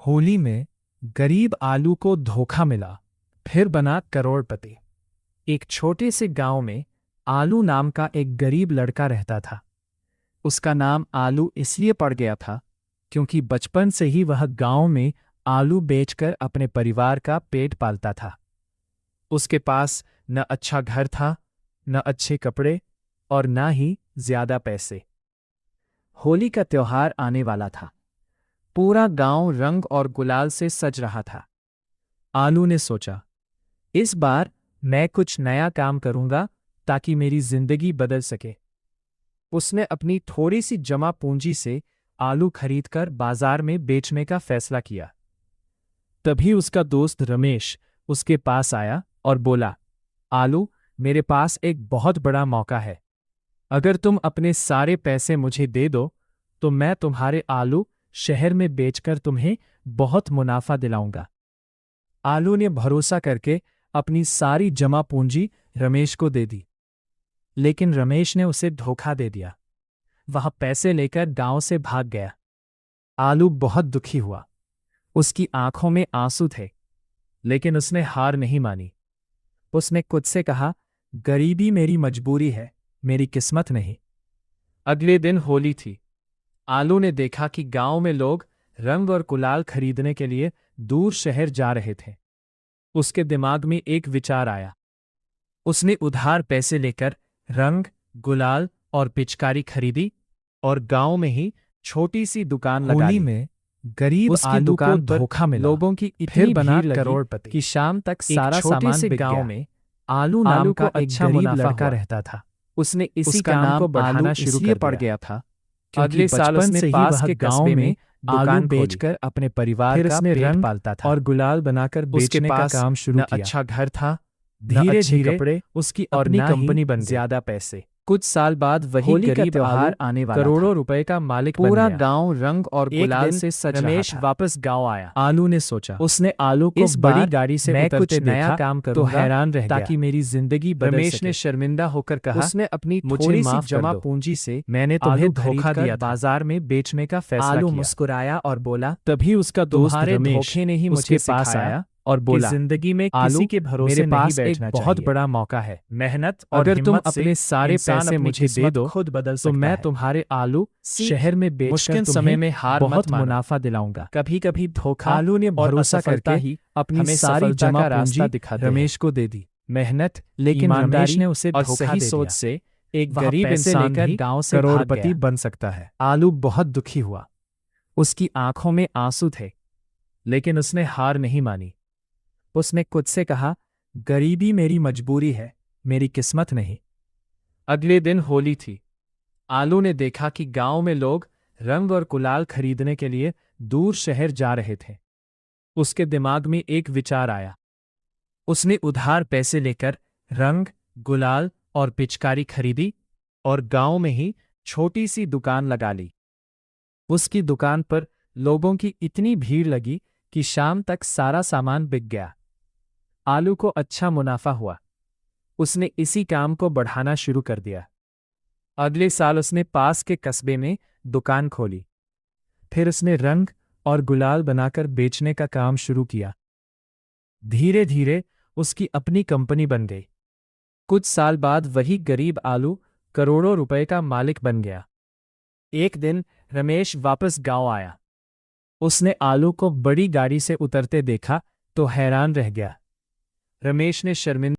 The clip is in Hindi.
होली में गरीब आलू को धोखा मिला, फिर बना करोड़पति। एक छोटे से गांव में आलू नाम का एक गरीब लड़का रहता था। उसका नाम आलू इसलिए पड़ गया था क्योंकि बचपन से ही वह गांव में आलू बेचकर अपने परिवार का पेट पालता था। उसके पास न अच्छा घर था, न अच्छे कपड़े और न ही ज्यादा पैसे। होली का त्योहार आने वाला था। पूरा गांव रंग और गुलाल से सज रहा था। आलू ने सोचा, इस बार मैं कुछ नया काम करूंगा ताकि मेरी जिंदगी बदल सके। उसने अपनी थोड़ी सी जमा पूंजी से आलू खरीदकर बाजार में बेचने का फैसला किया। तभी उसका दोस्त रमेश उसके पास आया और बोला, आलू, मेरे पास एक बहुत बड़ा मौका है। अगर तुम अपने सारे पैसे मुझे दे दो तो मैं तुम्हारे आलू शहर में बेचकर तुम्हें बहुत मुनाफा दिलाऊंगा। आलू ने भरोसा करके अपनी सारी जमा पूंजी रमेश को दे दी। लेकिन रमेश ने उसे धोखा दे दिया। वह पैसे लेकर गांव से भाग गया। आलू बहुत दुखी हुआ। उसकी आंखों में आंसू थे, लेकिन उसने हार नहीं मानी। उसने खुद से कहा, गरीबी मेरी मजबूरी है, मेरी किस्मत नहीं। अगले दिन होली थी। आलू ने देखा कि गांव में लोग रंग और गुलाल खरीदने के लिए दूर शहर जा रहे थे। उसके दिमाग में एक विचार आया। उसने उधार पैसे लेकर रंग, गुलाल और पिचकारी खरीदी और गांव में ही छोटी सी दुकान लगा ली। होली में गरीब उसकी आलू को दुकान पर धोखा मिला, लोगों की फिर इतनी बना भीड़ लगी करोड़पति। कि शाम तक एक सारा छोटे सामान से बिक गांव गया। में आलू नाम आलू का को एक अच्छा गरीब मुनाफा लड़का हुआ। रहता था। उसने इसी उसका काम नाम को बढ़ाना आलू शुरू इसलिए कर पड़ दिया गया था क्योंकि अगले साल बचपन उसने से ही पास वह के गांव कस्बे में में आलू दुकान खोली। बेचकर अपने परिवार फिर का उसने पेट रंग पालता था। और गुलाल बनाकर उसके बेचने का पास काम शुरू न किया। अच्छा घर था, न धीरे अच्छे धीरे कपड़े उसकी और अपनी न कंपनी ही बन गई। ज्यादा पैसे। कुछ साल बाद वही होली का गरीब त्योहार आलू आने वाला करोड़ों था। रुपए का मालिक बन पूरा गया। गांव रंग और एक गुलाल दिन से सज रहा रमेश था। वापस गांव आया। आलू ने सोचा, उसने आलू को इस बड़ी बार गाड़ी से मैं उतरते कुछ नया देखा काम तो करूंगा हैरान रह ताकि गया। मेरी जिंदगी बदल रमेश सके। ने शर्मिंदा होकर कहा, उसने अपनी मुझे थोड़ी सी माफ कर जमा दो, पूंजी से मैंने तुम्हें आलू धोखा खरीदकर दिया था। बाजार में बेचने का फैसला आलू किया। मुस्कुराया और बोला, तभी उसका दोस्त तुम्हारे रमेश धोखे ने ही उसके मुझे पास सिखाया आया और कि बोला, जिंदगी में आलू, किसी के भरोसे मेरे नहीं पास एक बैठना बहुत चाहिए। बड़ा मौका है। मेहनत और अगर तुम हिम्मत से अपने सारे इंसान पैसे अपनी मुझे दे किस्मत दो खुद बदल तो सकता मैं है। तुम्हारे आलू सीख, शहर में बेचकर मुश्किल तुम्हें समय में हार मत बहुत मानो। मुनाफा दिलाऊंगा। कभी कभी धोखा आलू ने और भरोसा असफलता करके ही अपनी हमें सारी सफलता जमा का रास्ता पूंजी दिखाते हैं। रमेश को दे दी। मेहनत, लेकिन रमेश ईमानदारी ने उसे और धोखा सही दे सोच दिया। से एक वह गरीब पैसे इंसान लेकर भी गांव से भाग करोड़पति गया। बन सकता है। आलू बहुत दुखी हुआ। उसकी आंखों में आंसू थे, लेकिन उसने हार नहीं मानी। उसने खुद से कहा, गरीबी मेरी मजबूरी है, मेरी किस्मत नहीं। अगले दिन होली थी। आलू ने देखा कि गांव में लोग रंग और गुलाल खरीदने के लिए दूर शहर जा रहे थे। उसके दिमाग में एक विचार आया। उसने उधार पैसे लेकर रंग, गुलाल और पिचकारी खरीदी और गांव में ही छोटी सी दुकान लगा ली। उसकी दुकान पर लोगों की इतनी भीड़ लगी कि शाम तक सारा सामान बिक गया। आलू को अच्छा मुनाफा हुआ। उसने इसी काम को बढ़ाना शुरू कर दिया। अगले साल उसने पास के कस्बे में दुकान खोली। फिर उसने रंग और गुलाल बनाकर बेचने का काम शुरू किया। धीरे धीरे उसकी अपनी कंपनी बन गई। कुछ साल बाद वही गरीब आलू करोड़ों रुपए का मालिक बन गया। एक दिन रमेश वापस गांव आया। उसने आलू को बड़ी गाड़ी से उतरते देखा तो हैरान रह गया। रमेश ने शर्मिंदा